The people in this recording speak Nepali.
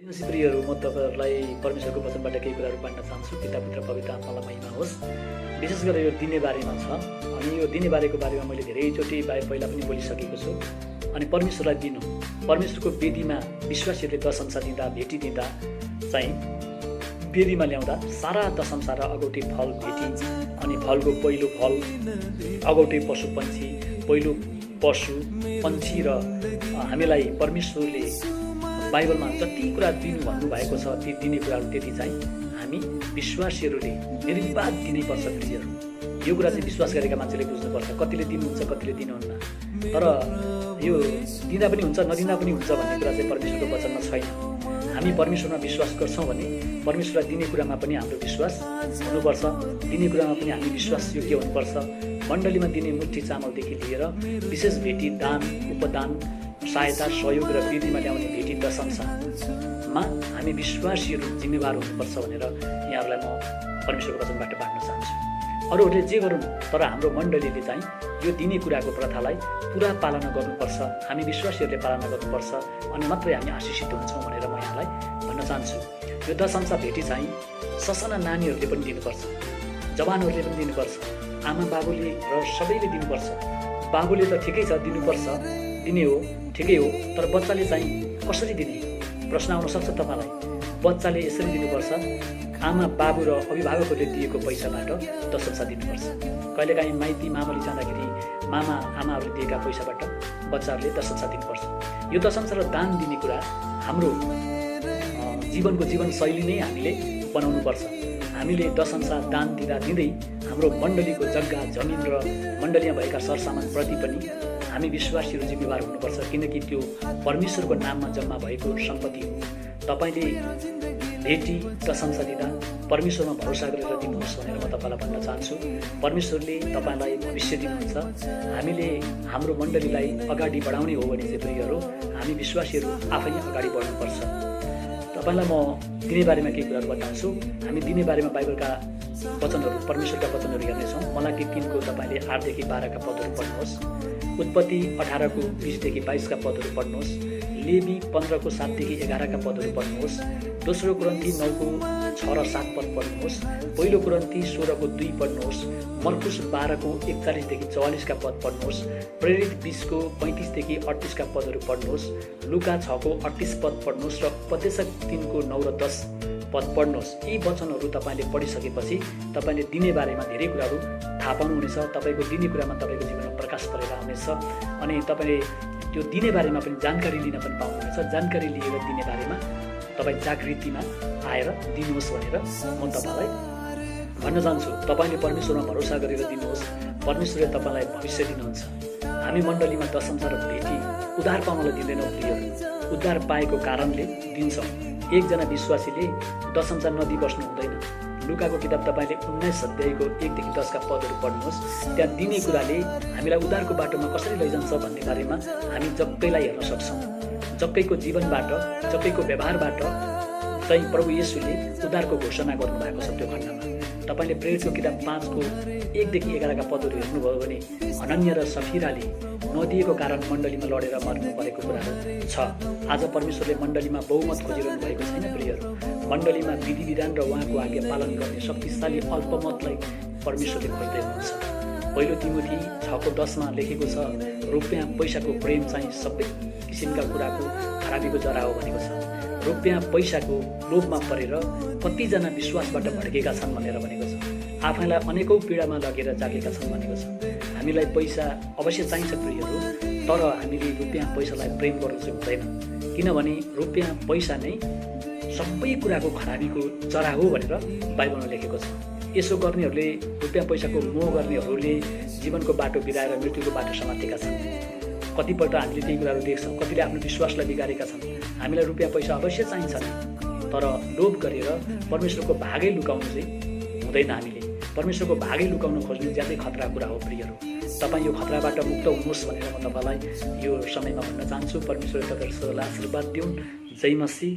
दिनसी प्रियहरू, म तपाईहरुलाई परमेश्वरको वचनबाट केही कुराहरू बाँड्न चाहन्छु। पिता पुत्र पवित्र आत्मालाई महिमा होस्। विशेष गरेर यो दिने बारेमा छ अनि यो दिने बारेको बारेमा मैले धेरैचोटि पहिला पनि बोलिसकेको छु। अनि परमेश्वरलाई दिनु, परमेश्वरको वेदीमा विश्वासीहरूले दशंश दिँदा, भेटी दिँदा चाहिँ वेदीमा ल्याउँदा सारा दशंश र अगौटे फल भेटी अनि फलको पहिलो फल अगौटे पशु पंक्षी, पहिलो पशु पंक्षी र हामीलाई परमेश्वरले बाइबलमा जति कुरा दिनु भन्नुभएको छ ती दिने कुराहरू त्यति चाहिँ हामी विश्वासीहरूले निर्वाध दिनै पर्छ। प्रियहरू, यो कुरा चाहिँ विश्वास गरेका मान्छेले बुझ्नुपर्छ। कतिले दिनुहुन्छ, कतिले दिनुहुन्न, तर यो दिँदा पनि हुन्छ, नदिँदा पनि हुन्छ भन्ने कुरा चाहिँ परमेश्वरको वचनमा छैन। हामी परमेश्वरमा विश्वास गर्छौँ भने परमेश्वरलाई दिने कुरामा पनि हाम्रो विश्वास हुनुपर्छ। दिने कुरामा पनि हामी विश्वास योग्य हुनुपर्छ। मण्डलीमा दिने मुठी चामलदेखि लिएर विशेष भेटी, दान, उपदान, सहायता, सहयोग र वेदीमा ल्याउने भेटी दशंशमा हामी विश्वासीहरू जिम्मेवार हुनुपर्छ भनेर यहाँहरूलाई म परमेश्वरको वचनबाट बाँड्न चाहन्छु। अरूहरूले जे गरून्, तर हाम्रो मण्डलीले चाहिँ यो दिने कुराको प्रथालाई पुरा पालना गर्नुपर्छ। हामी विश्वासीहरूले पालना गर्नुपर्छ अनि मात्रै हामी आशिषित हुन्छौँ भनेर म यहाँलाई भन्न चाहन्छु। यो दशंश भेटी चाहिँ ससाना नानीहरूले पनि दिनुपर्छ, जवानहरूले पनि दिनुपर्छ, आमा बाबुले र सबैले दिनुपर्छ। बाबुले त ठिकै छ, दिनुपर्छ, दिने हो, ठिकै हो, तर बच्चाले चाहिँ कसरी दिने प्रश्न आउन सक्छ तपाईँलाई। बच्चाले यसरी दिनुपर्छ, आमा बाबु र अभिभावकहरूले दिएको पैसाबाट दशंश दिनुपर्छ। कहिलेकाहीँ माइती मामली जाँदाखेरि मामा आमाहरूले दिएका पैसाबाट बच्चाहरूले दशंश दिनुपर्छ। यो दशंश र दान दिने कुरा हाम्रो जीवनको जीवनशैली नै हामीले बनाउनुपर्छ। हामीले दशंश दान दिँदै हाम्रो मण्डलीको जग्गा जमिन र मण्डलीमा भएका सरसामानप्रति पनि हामी विश्वासीहरू जिम्मेवार हुनुपर्छ, किनकि त्यो परमेश्वरको नाममा जम्मा भएको सम्पत्ति हो। तपाईँले भेटी दशंश दिँदा परमेश्वरमा भरोसा गरेर दिनुहोस् भनेर म तपाईँलाई भन्न चाहन्छु। परमेश्वरले तपाईँलाई भविष्य दिनुहुन्छ। हामीले हाम्रो मण्डलीलाई अगाडि बढाउने हो भने चाहिँ प्रियहरू, हामी विश्वासीहरू आफै अगाडि बढ्नुपर्छ। तपाईँलाई म दिने बारेमा केही कुराहरू बताउँछु। हामी दिने बारेमा बाइबलका वचनहरू, परमेश्वरका वचनहरू हेर्नेछौँ। मलाकी 3 को तपाईँले 8 देखि 12 का पदहरू पढ्नुहोस्। उत्पत्ति 18 को 20 देखि 22 का पदहरू पढ्नुहोस्। लेवी 15 को 7 देखि 11 का पदहरू पढ्नुहोस्। दोस्रो कुरन्ती 9 को 6 र 7 पद पढ्नुहोस्। पहिलो कुरन्ती 16 को 2 पढ्नुहोस्। मर्कुस 12 को 41 देखि 44 का पद पढ्नुहोस्। प्रेरित 20 को 35 देखि 38 का पदहरू पढ्नुहोस्। लुका 6 को 38 पद पढ्नुहोस् र उपदेशक 3 को 9 र 10 पद पढ्नुहोस्। यी वचनहरू तपाईँले पढिसकेपछि तपाईँले दिने बारेमा धेरै कुराहरू थाहा पाउनुहुनेछ। तपाईँको दिने कुरामा तपाईँको जीवनमा प्रकाश परेर आउनेछ अनि तपाईँले त्यो दिने बारेमा पनि जानकारी लिन पनि पाउनुहुनेछ। जानकारी लिएर दिने बारेमा तपाईँ जागृतिमा आएर दिनुहोस् भनेर म तपाईँलाई भन्न चाहन्छु। तपाईँले परमेश्वरमा भरोसा गरेर दिनुहोस्, परमेश्वरले तपाईँलाई भविष्य दिनुहुन्छ। हामी मण्डलीमा दशंश र भेटी उद्धार पाउनलाई दिँदैनौँ प्रियहरू, उद्धार पाएको कारणले दिन्छौँ। एकजना विश्वासीले दशंश नदिई बस्नु हुँदैन। लुकाको किताब तपाईँले 19 अध्यायको 1 देखि 10 का पदहरू पढ्नुहोस्। त्यहाँ दिने कुराले हामीलाई उद्धारको बाटोमा कसरी लैजान्छ भन्ने बारेमा हामी जक्कैलाई हेर्न सक्छौँ। जक्कैको जीवनबाट, जक्कैको व्यवहारबाट चाहिँ प्रभु येशूले उद्धारको घोषणा गर्नुभएको छ। त्यो खण्डमा तपाईँले प्रेरितको किताब 5 को 1 देखि 11 का पदहरू हेर्नुभयो भने अनन्या र सफिराले नदिएको कारण मण्डलीमा लडेर मर्नु परेको कुराहरू छ। आज परमेश्वरले मण्डलीमा बहुमत खोजिरहनु भएको छैन प्रियहरू। मण्डलीमा विधि विधान र उहाँको आज्ञा पालन गर्ने शक्तिशाली अल्पमतलाई परमेश्वरले खोज्दै हुनुहुन्छ। पहिलो तिमोथी 6 को 10 मा लेखेको छ, रुपियाँ पैसाको प्रेम चाहिँ सबै किसिमका कुराको खराबीको जरा हो भनेको छ। रुपियाँ पैसाको लोभमा परेर कतिजना विश्वासबाट भड्केका छन् भनेर भनेको छ। आफैलाई अनेकौँ पीडामा लगेर जागेका छन् भनेको छ। हामीलाई पैसा अवश्य चाहिन्छ प्रियहरू, तर हामीले रुपियाँ पैसालाई प्रेम गर्नु चाहिँ हुँदैन, किनभने रुपियाँ पैसा नै सबै कुराको खराबीको जरा हो भनेर बाइबलमा लेखेको छ। यसो गर्नेहरूले, रुपियाँ पैसाको मोह गर्नेहरूले जीवनको बाटो बिराएर मृत्युको बाटो समातेका छन्। कतिपल्ट हामीले त्यही कुराहरू देख्छौँ। कतिले आफ्नो विश्वासलाई बिगारेका छन्। हामीलाई रुपियाँ पैसा अवश्य चाहिन्छ नै, तर लोभ गरेर परमेश्वरको भागै लुकाउनु चाहिँ हुँदैन। हामीले परमेश्वरको भागै लुकाउन खोज्नु ज्यादै खतरा कुरा हो प्रियहरू। तपाईँ यो खतराबाट मुक्त हुनुहोस् भनेर म तपाईँलाई यो समयमा भन्न चाहन्छु। परमेश्वरले तपाईँहरूलाई आशीर्वाद दिउन्। जय मसीह।